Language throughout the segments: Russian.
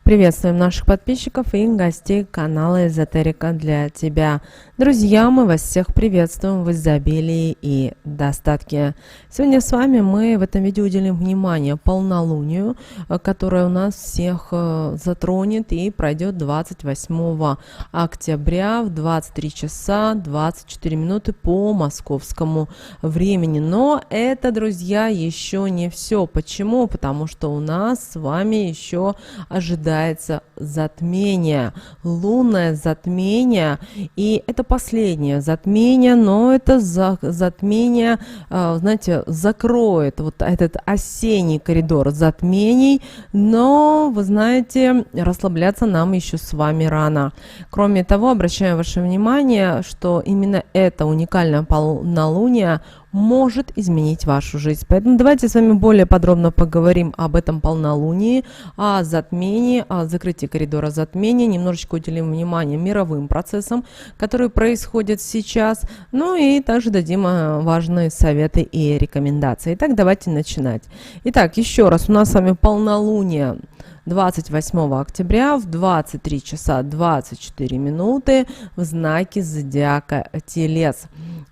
Приветствуем наших подписчиков и гостей канала Эзотерика для тебя. Друзья, мы вас всех приветствуем в изобилии и достатке. Сегодня с вами мы в этом видео уделим внимание полнолунию, которое у нас всех затронет и пройдет 28 октября в 23 часа 24 минуты по московскому времени. Но это, друзья, еще не все. Почему? Потому что у нас с вами еще ожидается затмение, лунное затмение, и это последнее затмение, но это затмение, знаете, закроет вот этот осенний коридор затмений, но, вы знаете, расслабляться нам еще с вами рано. Кроме того, обращаю ваше внимание, что именно это уникальное полнолуние может изменить вашу жизнь. Поэтому давайте с вами более подробно поговорим об этом полнолунии, о затмении, о закрытии коридора затмения, немножечко уделим внимание мировым процессам, которые происходят сейчас, ну и также дадим важные советы и рекомендации. Итак, давайте начинать. Итак, еще раз, у нас с вами полнолуние 28 октября в 23 часа 24 минуты в знаке зодиака Телец.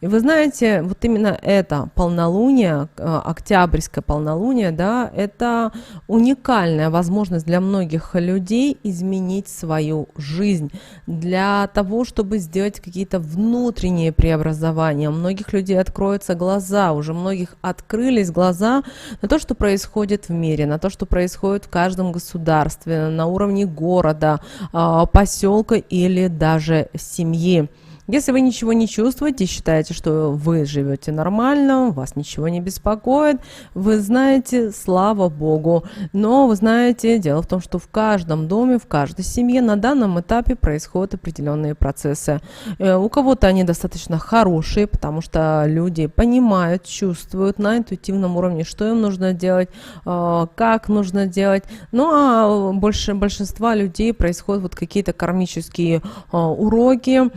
И вы знаете, вот именно это полнолуние, октябрьское полнолуние, да, это уникальная возможность для многих людей изменить свою жизнь, для того, чтобы сделать какие-то внутренние преобразования. У многих людей откроются глаза, уже многих открылись глаза на то, что происходит в мире, на то, что происходит в каждом государстве, на уровне города, поселка или даже семьи. Если вы ничего не чувствуете, считаете, что вы живете нормально, вас ничего не беспокоит, вы знаете, слава Богу. Но вы знаете, дело в том, что в каждом доме, в каждой семье на данном этапе происходят определенные процессы. У кого-то они достаточно хорошие, потому что люди понимают, чувствуют на интуитивном уровне, что им нужно делать, как нужно делать. Ну а большинства людей происходят вот какие-то кармические уроки,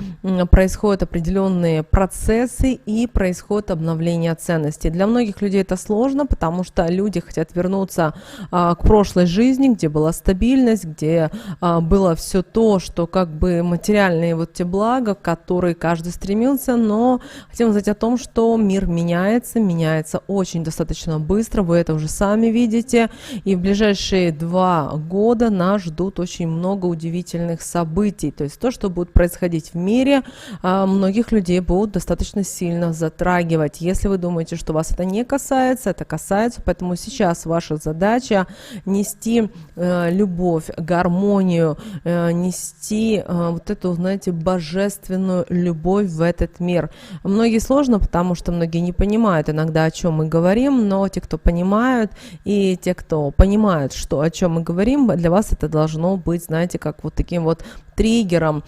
происходят определенные процессы и происходит обновление ценностей. Для многих людей это сложно, потому что люди хотят вернуться к прошлой жизни, где была стабильность, где было все то, что как бы материальные вот те блага, к которые каждый стремился, но хотим сказать о том, что мир меняется очень достаточно быстро, вы это уже сами видите, и в ближайшие 2 года нас ждут очень много удивительных событий, то есть то, что будет происходить в мире, многих людей будут достаточно сильно затрагивать. Если вы думаете, что вас это не касается, это касается, поэтому сейчас ваша задача нести любовь, гармонию, нести вот эту, знаете, божественную любовь в этот мир. Многие сложно, потому что многие не понимают иногда, о чем мы говорим, но те, кто понимают, и те, кто понимают, что о чем мы говорим, для вас это должно быть, знаете, как вот таким вот триггером,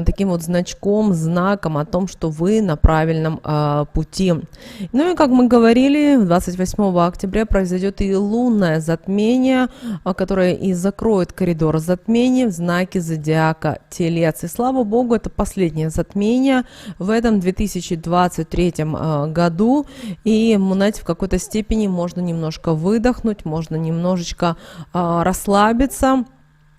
таким вот значком, знаком о том, что вы на правильном пути. Ну и как мы говорили, 28 октября произойдет и лунное затмение, которое и закроет коридор затмений в знаке зодиака Телец. И слава Богу, это последнее затмение в этом 2023 году. И, знаете, в какой-то степени можно немножко выдохнуть, можно немножечко расслабиться.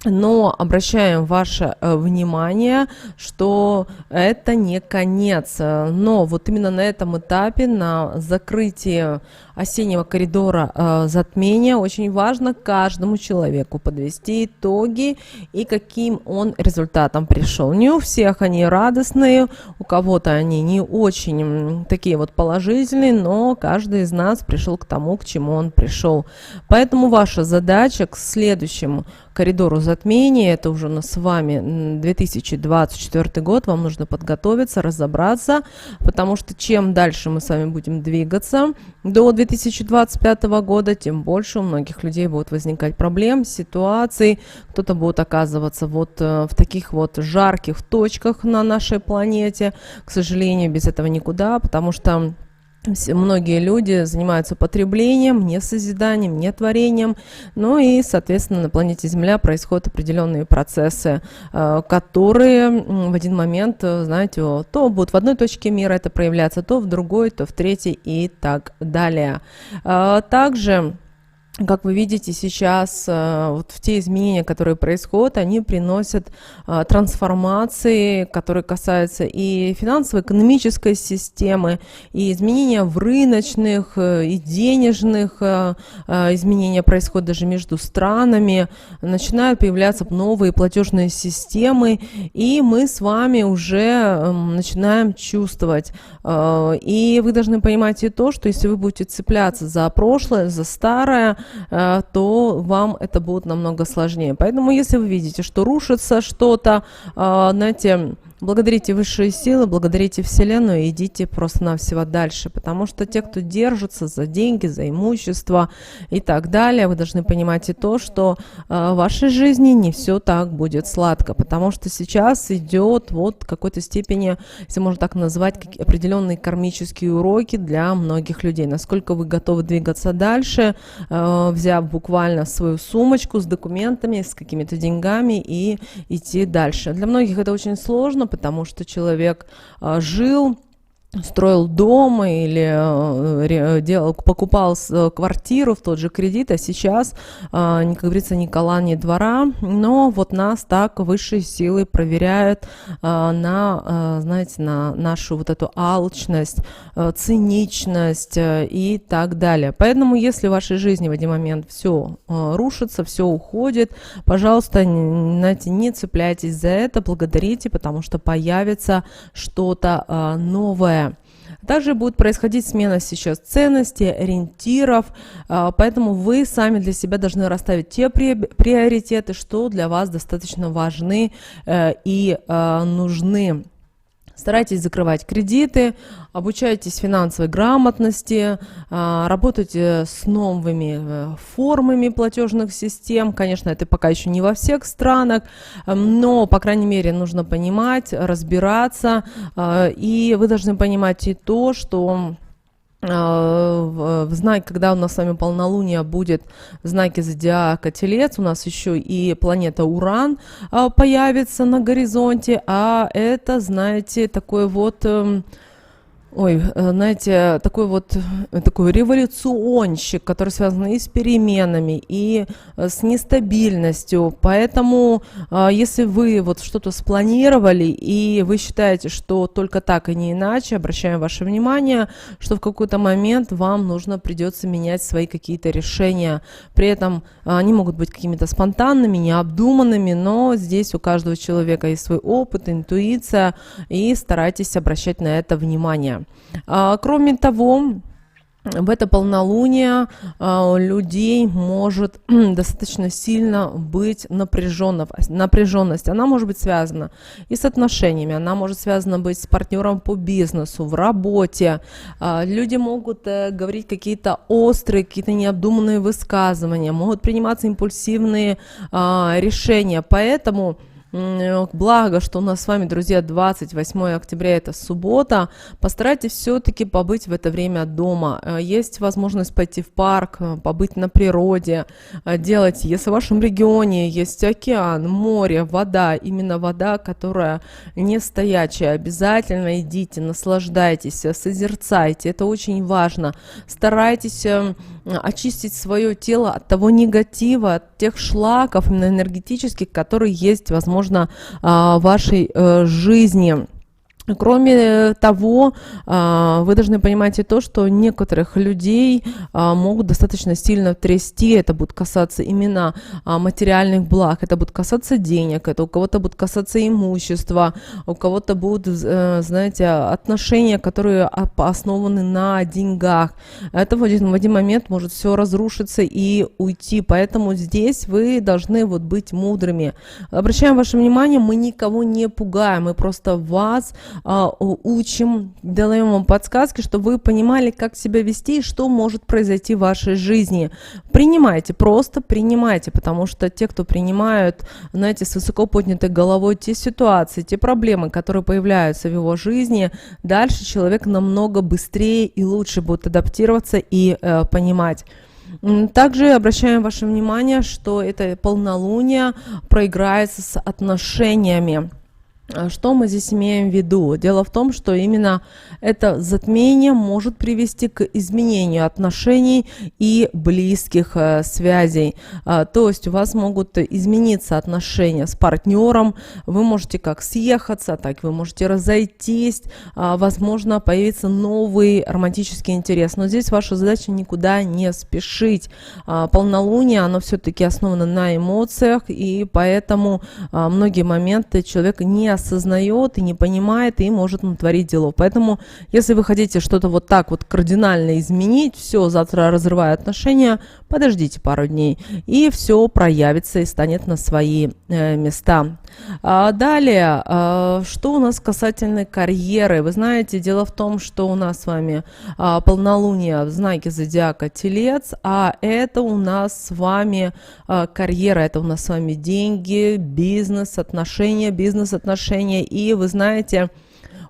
Но обращаем ваше внимание, что это не конец. Но вот именно на этом этапе, на закрытии осеннего коридора затмения, очень важно каждому человеку подвести итоги и каким он результатом пришел. Не у всех они радостные, у кого-то они не очень такие вот положительные, но каждый из нас пришел к тому, к чему он пришел. Поэтому ваша задача к следующему коридору затмения, это уже у нас с вами 2024 год, вам нужно подготовиться, разобраться, потому что чем дальше мы с вами будем двигаться до 2025 года, тем больше у многих людей будут возникать проблем, ситуаций, кто-то будет оказываться вот в таких вот жарких точках на нашей планете, к сожалению, без этого никуда, потому что многие люди занимаются потреблением, не созиданием, не творением. Ну и, соответственно, на планете Земля происходят определенные процессы, которые в один момент, знаете, то будут в одной точке мира это проявляться, то в другой, то в третьей и так далее. Также как вы видите, сейчас вот в те изменения, которые происходят, они приносят трансформации, которые касаются и финансово-экономической системы, и изменения в рыночных, и денежных, изменения происходят даже между странами, начинают появляться новые платежные системы, и мы с вами уже начинаем чувствовать. И вы должны понимать и то, что если вы будете цепляться за прошлое, за старое, то вам это будет намного сложнее. Поэтому, если вы видите, что рушится что-то, знаете, благодарите высшие силы, благодарите Вселенную и идите просто-навсего дальше, потому что те, кто держится за деньги, за имущество и так далее, вы должны понимать и то, что в вашей жизни не все так будет сладко, потому что сейчас идет вот в какой-то степени, если можно так назвать, определенные кармические уроки для многих людей. Насколько вы готовы двигаться дальше, взяв буквально свою сумочку с документами, с какими-то деньгами и идти дальше. Для многих это очень сложно, потому что человек жил, строил дом или покупал квартиру в тот же кредит, а сейчас, как говорится, ни кола, ни двора. Но вот нас так высшие силы проверяют знаете, на нашу вот эту алчность, циничность и так далее. Поэтому, если в вашей жизни в один момент все рушится, все уходит, пожалуйста, знаете, не цепляйтесь за это, благодарите, потому что появится что-то новое. Также будет происходить смена сейчас ценностей, ориентиров, поэтому вы сами для себя должны расставить те приоритеты, что для вас достаточно важны и нужны. Старайтесь закрывать кредиты, обучайтесь финансовой грамотности, работайте с новыми формами платежных систем. Конечно, это пока еще не во всех странах, но, по крайней мере, нужно понимать, разбираться, и вы должны понимать и то, что в знаке, когда у нас с вами полнолуние будет в знаке зодиака Телец, у нас еще и планета Уран появится на горизонте, а это, знаете, такой вот... знаете, такой революционщик, который связан и с переменами, и с нестабильностью. Поэтому, если вы вот что-то спланировали, и вы считаете, что только так и не иначе, обращаем ваше внимание, что в какой-то момент вам придется менять свои какие-то решения. При этом они могут быть какими-то спонтанными, необдуманными, но здесь у каждого человека есть свой опыт, интуиция, и старайтесь обращать на это внимание. Кроме того, в это полнолуние людей может достаточно сильно быть напряженность. Она может быть связана и с отношениями, она может связана быть с партнером по бизнесу, в работе. Люди могут говорить какие-то острые, какие-то необдуманные высказывания, могут приниматься импульсивные решения. Поэтому благо, что у нас с вами, друзья, 28 октября, это суббота, постарайтесь все-таки побыть в это время дома. Есть возможность пойти в парк, побыть на природе, делать, если в вашем регионе есть океан, море, вода, именно вода, которая не стоячая, обязательно идите, наслаждайтесь, созерцайте, это очень важно. Старайтесь очистить свое тело от того негатива, от тех шлаков именно энергетических, которые есть, возможно, в вашей жизни. Кроме того, вы должны понимать и то, что некоторых людей могут достаточно сильно трясти, это будет касаться именно материальных благ, это будет касаться денег, это у кого-то будет касаться имущества, у кого-то будут, знаете, отношения, которые основаны на деньгах. Это в один момент может все разрушиться и уйти, поэтому здесь вы должны быть мудрыми. Обращаем ваше внимание, мы никого не пугаем, мы просто вас учим, даем вам подсказки, чтобы вы понимали, как себя вести и что может произойти в вашей жизни. Принимайте, просто принимайте, потому что те, кто принимают, знаете, с высоко поднятой головой те ситуации, те проблемы, которые появляются в его жизни, дальше человек намного быстрее и лучше будет адаптироваться и понимать. Также обращаем ваше внимание, что это полнолуние проиграется с отношениями. Что мы здесь имеем в виду? Дело в том, что именно это затмение может привести к изменению отношений и близких связей. То есть у вас могут измениться отношения с партнером, вы можете как съехаться, так вы можете разойтись, возможно, появится новый романтический интерес. Но здесь ваша задача никуда не спешить. Полнолуние, оно все-таки основано на эмоциях, и поэтому многие моменты человек не осознает и не понимает, и может натворить дело. Поэтому, если вы хотите что-то вот так вот кардинально изменить, все, завтра разрываю отношения, подождите пару дней, и все проявится и станет на свои места. Далее, что у нас касательно карьеры? Вы знаете, дело в том, что у нас с вами полнолуние в знаке зодиака Телец, а это у нас с вами карьера, это у нас с вами деньги, бизнес-отношения, и вы знаете,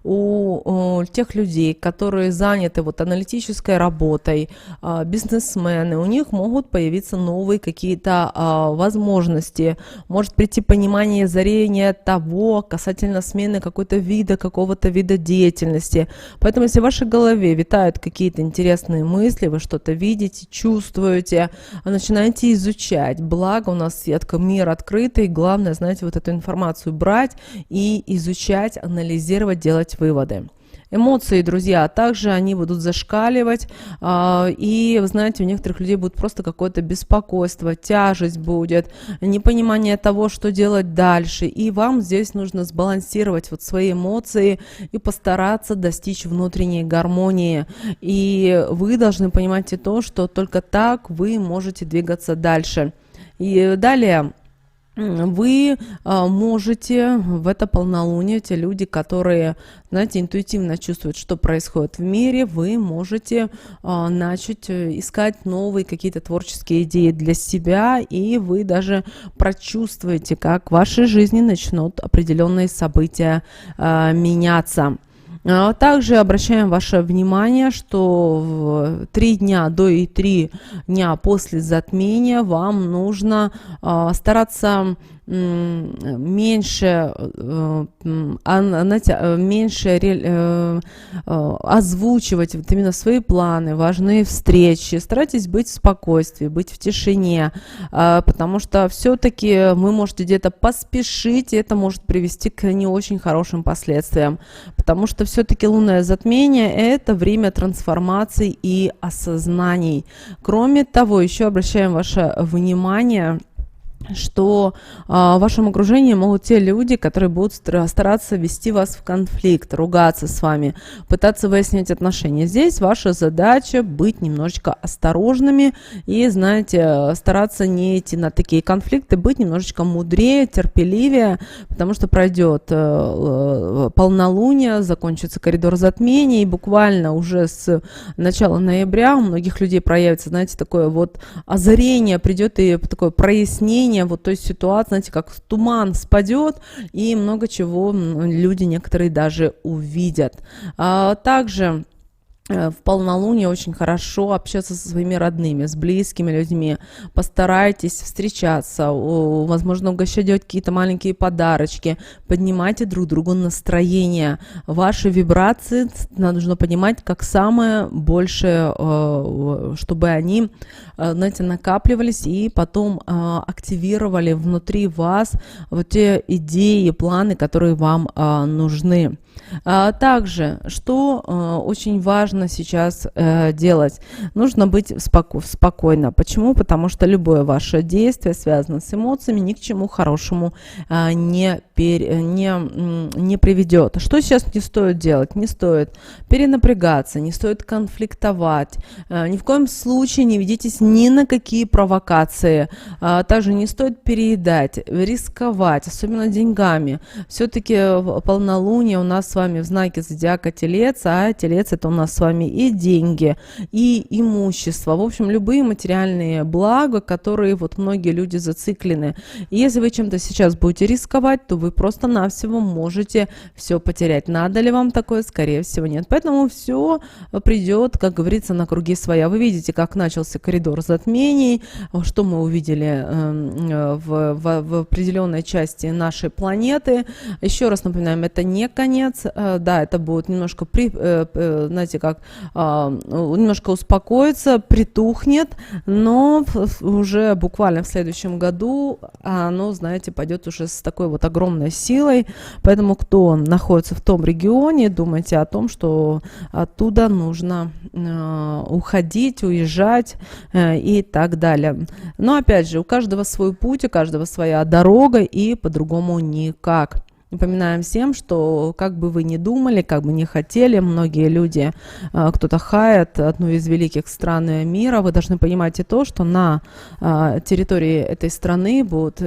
у тех людей, которые заняты вот аналитической работой, бизнесмены, у них могут появиться новые какие-то возможности, может прийти понимание, зрение того касательно смены какого-то вида деятельности. Поэтому, если в вашей голове витают какие-то интересные мысли, вы что-то видите, чувствуете, начинаете изучать. Благо у нас мир открытый, главное, знаете, вот эту информацию брать и изучать, анализировать, делать выводы. Эмоции, друзья, также они будут зашкаливать, и, вы знаете, у некоторых людей будет просто какое-то беспокойство, тяжесть будет, непонимание того, что делать дальше, и вам здесь нужно сбалансировать вот свои эмоции и постараться достичь внутренней гармонии, и вы должны понимать и то, что только так вы можете двигаться дальше. И далее вы можете в это полнолуние, те люди, которые, знаете, интуитивно чувствуют, что происходит в мире, вы можете начать искать новые какие-то творческие идеи для себя, и вы даже прочувствуете, как в вашей жизни начнут определенные события меняться. Также обращаем ваше внимание, что в 3 дня до и 3 дня после затмения вам нужно стараться меньше озвучивать вот именно свои планы, важные встречи. Старайтесь быть в спокойствии, быть в тишине, потому что все-таки вы можете где-то поспешить, и это может привести к не очень хорошим последствиям, потому что все-таки лунное затмение – это время трансформаций и осознаний. Кроме того, еще обращаем ваше внимание, что в вашем окружении могут те люди, которые будут стараться ввести вас в конфликт, ругаться с вами, пытаться выяснить отношения. Здесь ваша задача быть немножечко осторожными и, знаете, стараться не идти на такие конфликты, быть немножечко мудрее, терпеливее, потому что пройдет полнолуние, закончится коридор затмений, и буквально уже с начала ноября у многих людей проявится, знаете, такое вот озарение, придет и такое прояснение вот той ситуации, знаете, как туман спадет, и много чего люди некоторые даже увидят. Также в полнолуние очень хорошо общаться со своими родными, с близкими людьми. Постарайтесь встречаться, возможно, угощать, делать какие-то маленькие подарочки, поднимайте друг другу настроение. Ваши вибрации нужно понимать как самое большее, чтобы они, знаете, накапливались и потом активировали внутри вас вот те идеи, планы, которые вам нужны. Также, что очень важно сейчас делать, нужно быть спокойно. Почему? Потому что любое ваше действие связано с эмоциями, ни к чему хорошему не приведет. Что сейчас не стоит делать? Не стоит перенапрягаться, не стоит конфликтовать, ни в коем случае не ведитесь ни на какие провокации. Также не стоит переедать, рисковать, особенно деньгами. Все-таки полнолуние у нас с вами в знаке зодиака Телец, а Телец — это у нас с вами вами и деньги, и имущество, в общем, любые материальные блага, которые вот многие люди зациклены. И если вы чем-то сейчас будете рисковать, то вы просто-навсего можете все потерять. Надо ли вам такое? Скорее всего, нет. Поэтому все придет, как говорится, на круги своя. Вы видите, как начался коридор затмений, что мы увидели в определенной части нашей планеты. Еще раз напоминаем, это не конец. Да, это будет немножко, знаете, как немножко успокоится, притухнет, но уже буквально в следующем году оно, знаете, пойдет уже с такой вот огромной силой. Поэтому, кто находится в том регионе, думайте о том, что оттуда нужно уходить, уезжать и так далее. Но опять же, у каждого свой путь, у каждого своя дорога, и по-другому никак. Напоминаем всем, что как бы вы ни думали, как бы ни хотели, многие люди, кто-то хает одну из великих стран мира, вы должны понимать и то, что на территории этой страны будут,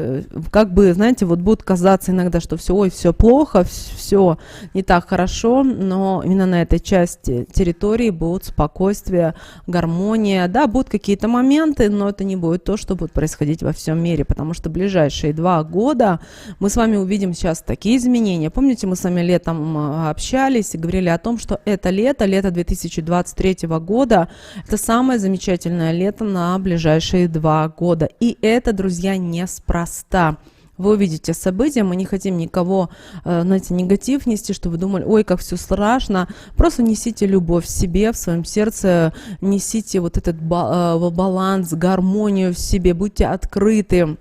как бы, знаете, вот будет казаться иногда, что все, ой, все плохо, все не так хорошо, но именно на этой части территории будет спокойствие, гармония. Да, будут какие-то моменты, но это не будет то, что будет происходить во всем мире, потому что ближайшие 2 года мы с вами увидим сейчас такие изменения. Помните, мы с вами летом общались и говорили о том, что это лето 2023 года, это самое замечательное лето на ближайшие 2 года. И это, друзья, неспроста. Вы увидите события, мы не хотим никого, знаете, негатив нести, чтобы вы думали, ой, как все страшно. Просто несите любовь в себе, в своем сердце, несите вот этот баланс, гармонию в себе, будьте открыты.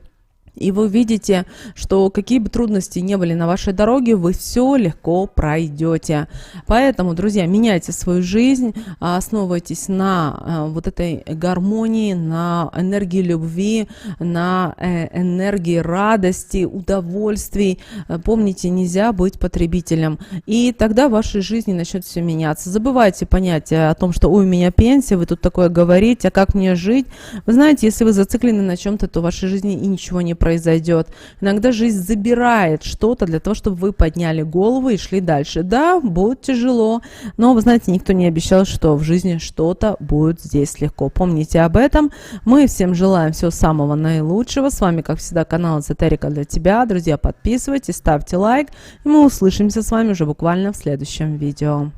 И вы видите, что какие бы трудности ни были на вашей дороге, вы все легко пройдете. Поэтому, друзья, меняйте свою жизнь, основывайтесь на вот этой гармонии, на энергии любви, на энергии радости, удовольствий. Помните, нельзя быть потребителем. И тогда в вашей жизни начнет все меняться. Забывайте понятие о том, что ой, у меня пенсия, вы тут такое говорите, а как мне жить? Вы знаете, если вы зациклены на чем-то, то в вашей жизни и ничего не произойдет. Иногда жизнь забирает что-то для того, чтобы вы подняли голову и шли дальше. Да, будет тяжело, но, вы знаете, никто не обещал, что в жизни что-то будет здесь легко. Помните об этом. Мы всем желаем всего самого наилучшего. С вами, как всегда, канал Эзотерика для тебя. Друзья, подписывайтесь, ставьте лайк, и мы услышимся с вами уже буквально в следующем видео.